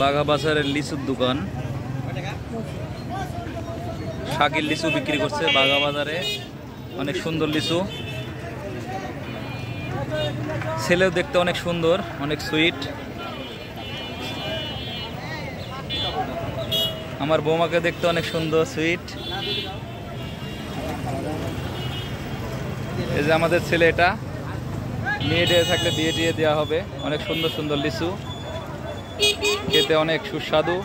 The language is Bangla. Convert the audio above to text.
বাঘা বাজারের লিচুর দোকান। শাকিল লিচু বিক্রি করছে বাঘা বাজারে। অনেক সুন্দর লিচু, ছেলেও দেখতে অনেক সুন্দর, অনেক সুইট। আমার বৌমাকে দেখতে অনেক সুন্দর সুইট। এই যে আমাদের ছেলে, এটা মেয়ে দিয়ে থাকলে বিয়ে দিয়ে দেওয়া হবে। অনেক সুন্দর সুন্দর লিচু, খেতে অনেক সুস্বাদু।